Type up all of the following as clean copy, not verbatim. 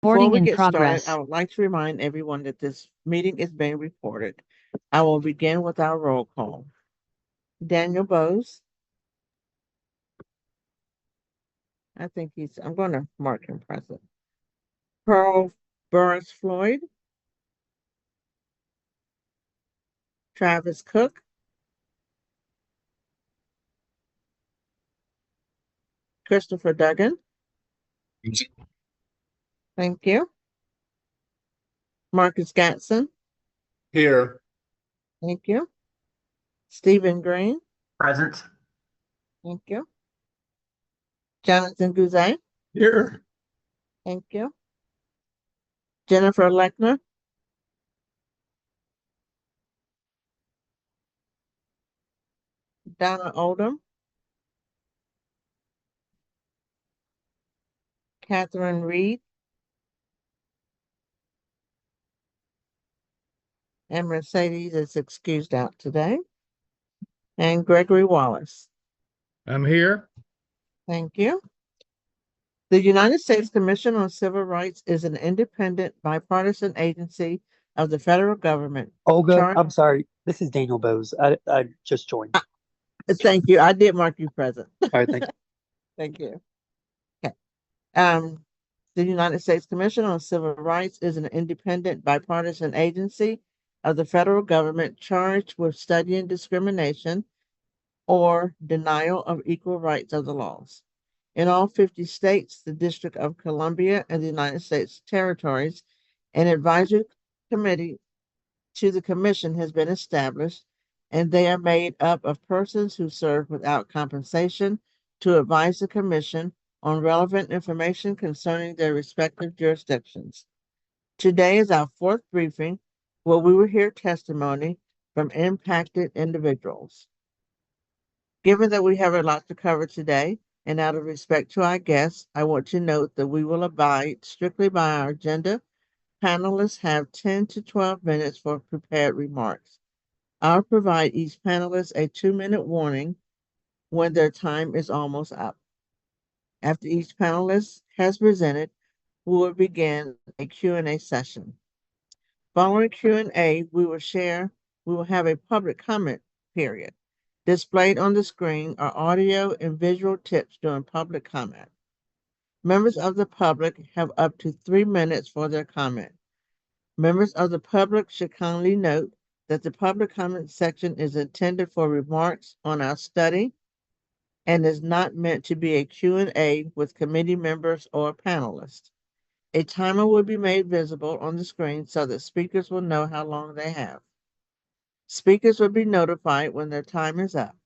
Before Recording we in get started, I progress. would like to remind everyone that this meeting is being recorded. I will begin with our roll call. Daniel Bose. I'm going to mark him present. Pearl Burris Floyd. Travis Cook. Christopher Duggan. Thank you. Marcus Gatson. Here. Thank you. Stephen Green. Present. Thank you. Jonathan Guzay. Here. Thank you. Jennifer Lechner. Donna Oldham. Catherine Reed. And Mercedes is excused out today. And Gregory Wallace. I'm here. Thank you. The United States Commission on Civil Rights is an independent, bipartisan agency of the federal government. Olga, I'm sorry. This is Daniel Bose. I just joined. Thank you. I did mark you present. All right, thank you. Thank you. Okay. The United States Commission on Civil Rights is an independent, bipartisan agency of the federal government charged with studying discrimination or denial of equal rights of the laws. In all 50 states, the District of Columbia, and the United States territories, an advisory committee to the commission has been established, and they are made up of persons who serve without compensation to advise the commission on relevant information concerning their respective jurisdictions. Today is our fourth briefing where we will hear testimony from impacted individuals. Given that we have a lot to cover today, and out of respect to our guests, I want to note that we will abide strictly by our agenda. Panelists have 10 to 12 minutes for prepared remarks. I'll provide each panelist a 2-minute warning when their time is almost up. After each panelist has presented, we will begin a Q&A session. Following Q&A, we will have a public comment period. Displayed on the screen are audio and visual tips during public comment. Members of the public have up to 3 minutes for their comment. Members of the public should kindly note that the public comment section is intended for remarks on our study and is not meant to be a Q&A with committee members or panelists. A timer will be made visible on the screen so that speakers will know how long they have. Speakers will be notified when their time is up.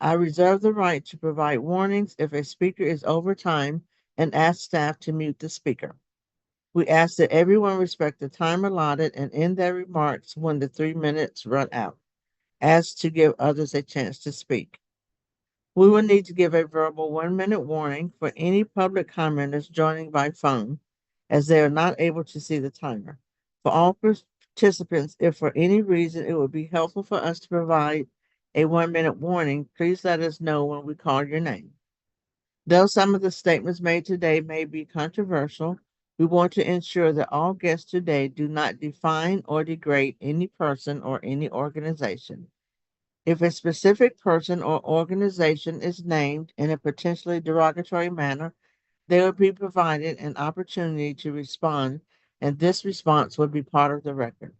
I reserve the right to provide warnings if a speaker is over time and ask staff to mute the speaker. We ask that everyone respect the time allotted and end their remarks when the 3 minutes run out, as to give others a chance to speak. We will need to give a verbal 1-minute warning for any public commenters joining by phone, as they are not able to see the timer. For all participants, if for any reason it would be helpful for us to provide a 1-minute warning, please let us know when we call your name. Though some of the statements made today may be controversial, we want to ensure that all guests today do not define or degrade any person or any organization. If a specific person or organization is named in a potentially derogatory manner, they will be provided an opportunity to respond, and this response will be part of the record.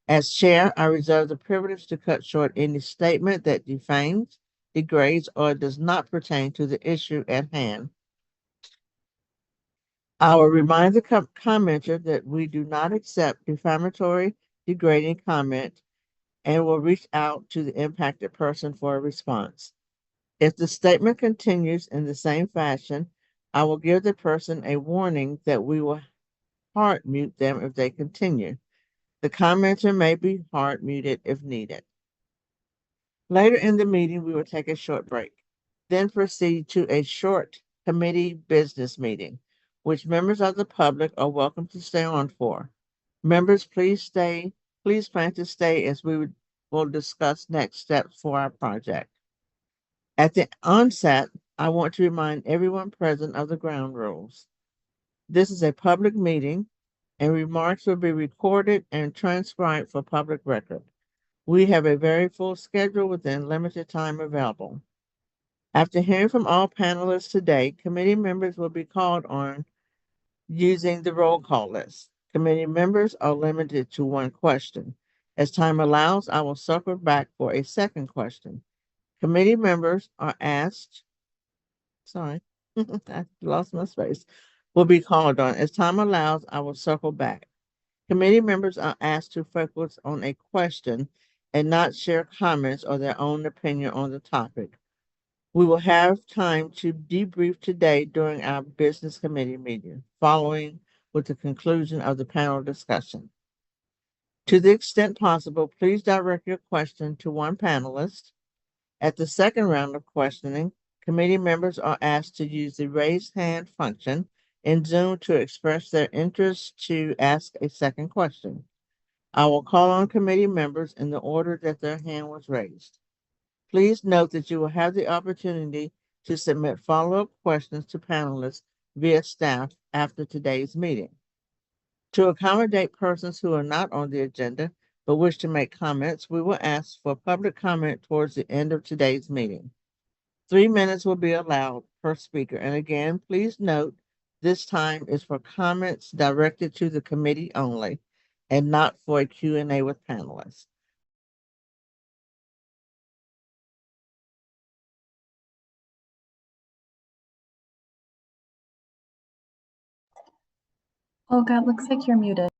As chair, I reserve the privilege to cut short any statement that defames, degrades, or does not pertain to the issue at hand. I will remind the commenter that we do not accept defamatory, degrading comment and will reach out to the impacted person for a response. If the statement continues in the same fashion, I will give the person a warning that we will hard mute them if they continue. The commenter may be hard muted if needed. Later in the meeting, we will take a short break, then proceed to a short committee business meeting, which members of the public are welcome to stay on for. Members, please plan to stay as we will discuss next steps for our project. At the onset, I want to remind everyone present of the ground rules. This is a public meeting, and remarks will be recorded and transcribed for public record. We have a very full schedule within limited time available. After hearing from all panelists today, committee members will be called on using the roll call list. Committee members are limited to one question. As time allows, I will circle back for a second question. Committee members are asked, sorry, I lost my space, will be called on. As time allows, I will circle back. Committee members are asked to focus on a question and not share comments or their own opinion on the topic. We will have time to debrief today during our business committee meeting, following with the conclusion of the panel discussion. To the extent possible, please direct your question to one panelist. At the second round of questioning, committee members are asked to use the raise hand function in Zoom to express their interest to ask a second question. I will call on committee members in the order that their hand was raised. Please note that you will have the opportunity to submit follow-up questions to panelists via staff after today's meeting. To accommodate persons who are not on the agenda but wish to make comments, we will ask for public comment towards the end of today's meeting. 3 minutes will be allowed per speaker. And again, please note this time is for comments directed to the committee only and not for a Q&A with panelists. Olga, it looks like you're muted.